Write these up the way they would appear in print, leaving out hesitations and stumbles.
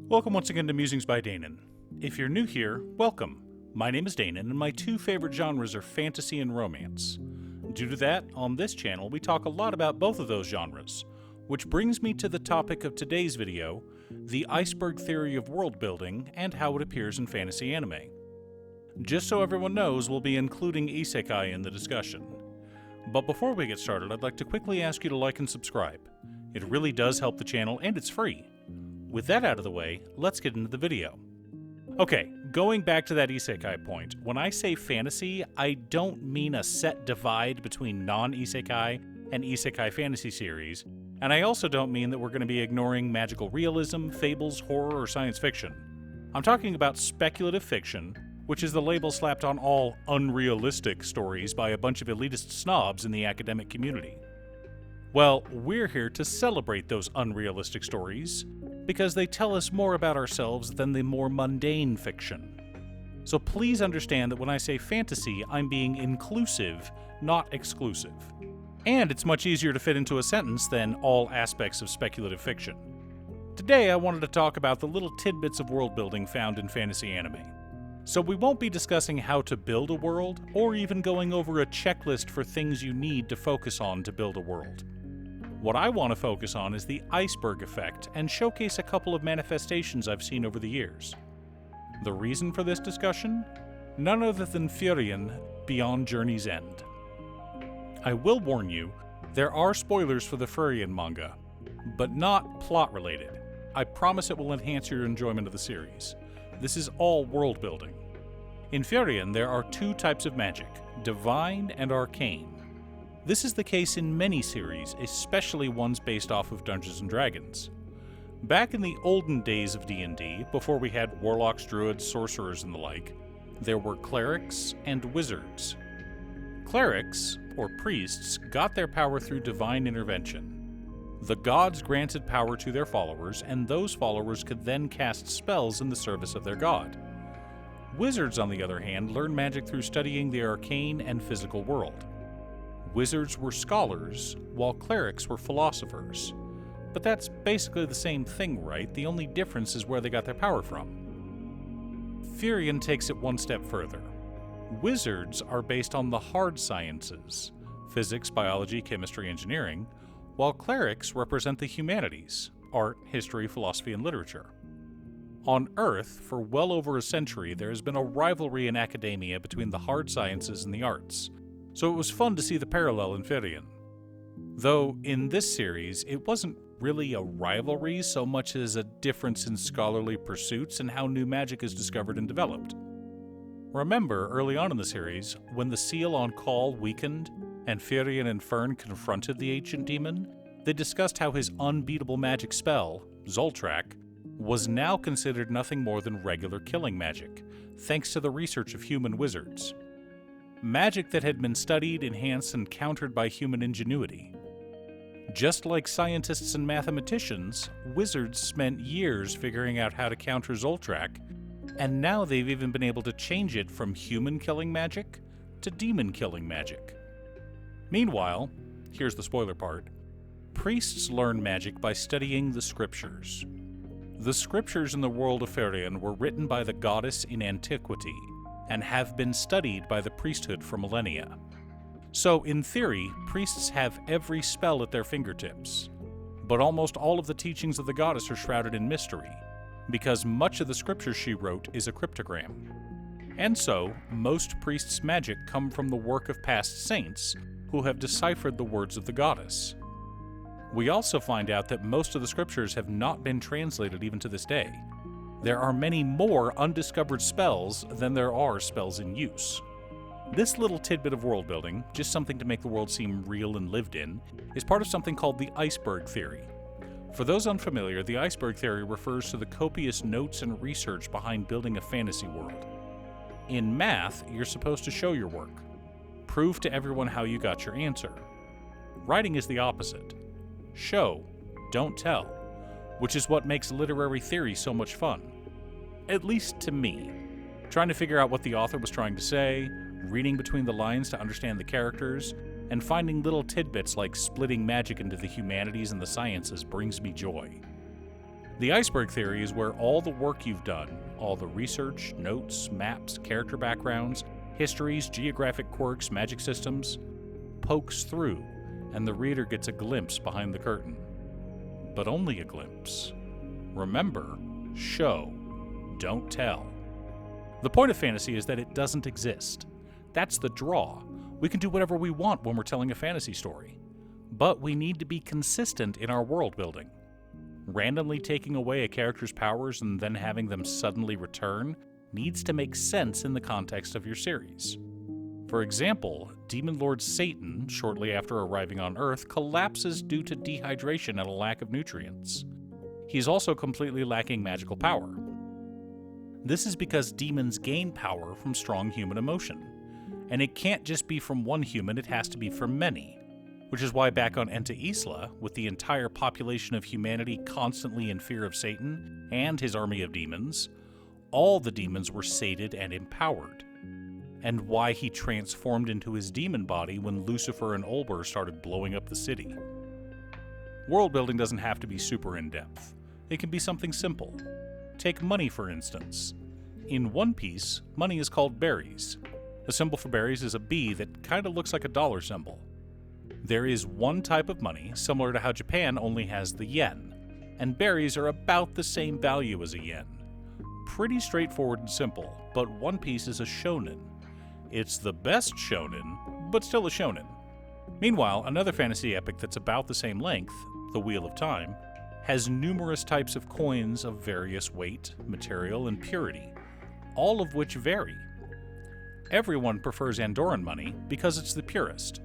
Welcome once again to Musings by Danon. If you're new here, welcome. My name is Danon, and my two favorite genres are fantasy and romance. Due to that, on this channel we talk a lot about both of those genres, which brings me to the topic of today's video, the iceberg theory of world building and how it appears in fantasy anime. Just so everyone knows, we'll be including isekai in the discussion. But before we get started, I'd like to quickly ask you to like and subscribe. It really does help the channel, and it's free. With that out of the way, let's get into the video. Okay, going back to that isekai point, when I say fantasy, I don't mean a set divide between non-isekai and isekai fantasy series, and I also don't mean that we're going to be ignoring magical realism, fables, horror, or science fiction. I'm talking about speculative fiction, which is the label slapped on all unrealistic stories by a bunch of elitist snobs in the academic community. Well, we're here to celebrate those unrealistic stories, because they tell us more about ourselves than the more mundane fiction. So please understand that when I say fantasy, I'm being inclusive, not exclusive. And it's much easier to fit into a sentence than all aspects of speculative fiction. Today I wanted to talk about the little tidbits of world building found in fantasy anime. So we won't be discussing how to build a world, or even going over a checklist for things you need to focus on to build a world. What I want to focus on is the iceberg effect and showcase a couple of manifestations I've seen over the years. The reason for this discussion? None other than Furion Beyond Journey's End. I will warn you, there are spoilers for the Furion manga, but not plot related. I promise it will enhance your enjoyment of the series. This is all world building. In Furion, there are two types of magic, divine and arcane. This is the case in many series, especially ones based off of Dungeons & Dragons. Back in the olden days of D&D, before we had warlocks, druids, sorcerers, and the like, there were clerics and wizards. Clerics, or priests, got their power through divine intervention. The gods granted power to their followers, and those followers could then cast spells in the service of their god. Wizards, on the other hand, learned magic through studying the arcane and physical world. Wizards were scholars, while clerics were philosophers. But that's basically the same thing, right? The only difference is where they got their power from. Furion takes it one step further. Wizards are based on the hard sciences, physics, biology, chemistry, engineering, while clerics represent the humanities, art, history, philosophy, and literature. On Earth, for well over a century, there has been a rivalry in academia between the hard sciences and the arts, so it was fun to see the parallel in Furion. Though, in this series, it wasn't really a rivalry so much as a difference in scholarly pursuits and how new magic is discovered and developed. Remember, early on in the series, when the seal on Call weakened, and Furion and Fern confronted the ancient demon, they discussed how his unbeatable magic spell, Zoltrak, was now considered nothing more than regular killing magic, thanks to the research of human wizards. Magic that had been studied, enhanced, and countered by human ingenuity. Just like scientists and mathematicians, wizards spent years figuring out how to counter Zoltrak, and now they've even been able to change it from human-killing magic to demon-killing magic. Meanwhile, here's the spoiler part, priests learn magic by studying the scriptures. The scriptures in the world of Furion were written by the goddess in antiquity, and have been studied by the priesthood for millennia. So, in theory, priests have every spell at their fingertips. But almost all of the teachings of the goddess are shrouded in mystery, because much of the scripture she wrote is a cryptogram. And so, most priests' magic come from the work of past saints who have deciphered the words of the goddess. We also find out that most of the scriptures have not been translated even to this day. There are many more undiscovered spells than there are spells in use. This little tidbit of world building, just something to make the world seem real and lived in, is part of something called the iceberg theory. For those unfamiliar, the iceberg theory refers to the copious notes and research behind building a fantasy world. In math, you're supposed to show your work. Prove to everyone how you got your answer. Writing is the opposite. Show, don't tell, which is what makes literary theory so much fun. At least to me. Trying to figure out what the author was trying to say, reading between the lines to understand the characters, and finding little tidbits like splitting magic into the humanities and the sciences brings me joy. The iceberg theory is where all the work you've done, all the research, notes, maps, character backgrounds, histories, geographic quirks, magic systems, pokes through, and the reader gets a glimpse behind the curtain. But only a glimpse. Remember, show, don't tell. The point of fantasy is that it doesn't exist. That's the draw. We can do whatever we want when we're telling a fantasy story. But we need to be consistent in our world building. Randomly taking away a character's powers and then having them suddenly return needs to make sense in the context of your series. For example, Demon Lord Satan, shortly after arriving on Earth, collapses due to dehydration and a lack of nutrients. He's also completely lacking magical power. This is because demons gain power from strong human emotion. And it can't just be from one human, it has to be from many. Which is why back on Enta Isla, with the entire population of humanity constantly in fear of Satan and his army of demons, all the demons were sated and empowered. And why he transformed into his demon body when Lucifer and Olber started blowing up the city. World building doesn't have to be super in-depth. It can be something simple. Take money, for instance. In One Piece, money is called berries. The symbol for berries is a bee that kind of looks like a dollar symbol. There is one type of money, similar to how Japan only has the yen, and berries are about the same value as a yen. Pretty straightforward and simple, but One Piece is a shonen. It's the best shonen, but still a shonen. Meanwhile, another fantasy epic that's about the same length, The Wheel of Time, has numerous types of coins of various weight, material, and purity, all of which vary. Everyone prefers Andorran money because it's the purest.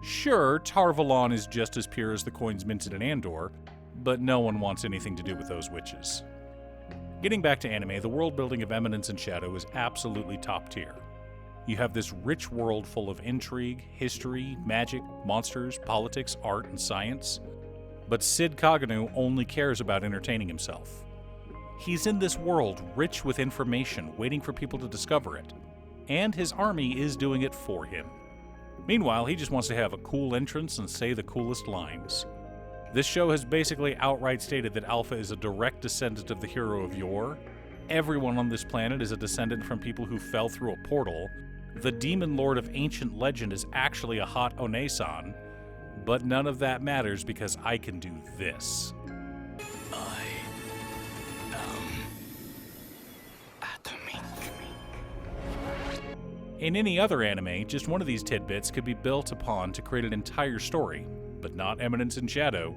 Sure, Tarvalon is just as pure as the coins minted in Andor, but no one wants anything to do with those witches. Getting back to anime, the world building of Eminence and Shadow is absolutely top tier. You have this rich world full of intrigue, history, magic, monsters, politics, art, and science. But Sid Kaganu only cares about entertaining himself. He's in this world rich with information, waiting for people to discover it. And his army is doing it for him. Meanwhile, he just wants to have a cool entrance and say the coolest lines. This show has basically outright stated that Alpha is a direct descendant of the hero of yore. Everyone on this planet is a descendant from people who fell through a portal. The demon lord of ancient legend is actually a hot Onesan. But none of that matters because I can do this. I am atomic. In any other anime, just one of these tidbits could be built upon to create an entire story, but not Eminence and Shadow.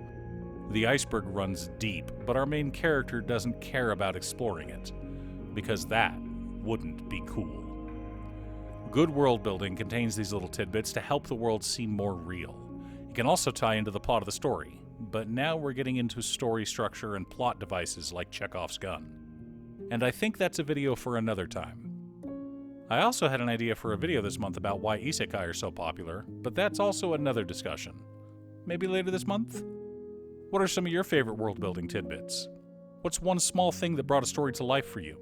The iceberg runs deep, but our main character doesn't care about exploring it, because that wouldn't be cool. Good world building contains these little tidbits to help the world seem more real. It can also tie into the plot of the story, but now we're getting into story structure and plot devices like Chekhov's gun. And I think that's a video for another time. I also had an idea for a video this month about why isekai are so popular, but that's also another discussion. Maybe later this month? What are some of your favorite world-building tidbits? What's one small thing that brought a story to life for you?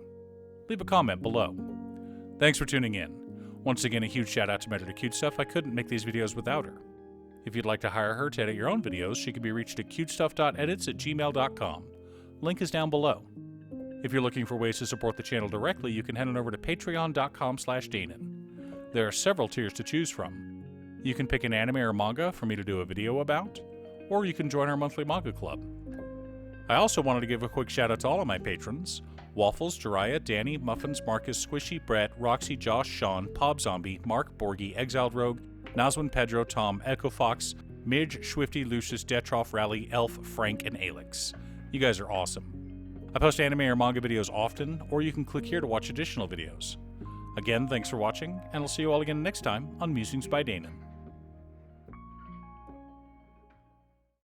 Leave a comment below. Thanks for tuning in. Once again, a huge shout out to my editor Cute Stuff. I couldn't make these videos without her. If you'd like to hire her to edit your own videos, she can be reached at cutestuff.edits@gmail.com. Link is down below. If you're looking for ways to support the channel directly, you can head on over to patreon.com/Danon. There are several tiers to choose from. You can pick an anime or manga for me to do a video about, or you can join our monthly manga club. I also wanted to give a quick shout out to all of my patrons: Waffles, Jiraiya, Danny, Muffins, Marcus, Squishy, Brett, Roxy, Josh, Sean, Pob Zombie, Mark, Borgie, Exiled Rogue, Nazwin, Pedro, Tom, Echo Fox, Midge, Swifty, Lucius, Detroff, Rally, Elf, Frank, and Alex. You guys are awesome. I post anime or manga videos often, or you can click here to watch additional videos. Again, thanks for watching, and I'll see you all again next time on Musings by Danon.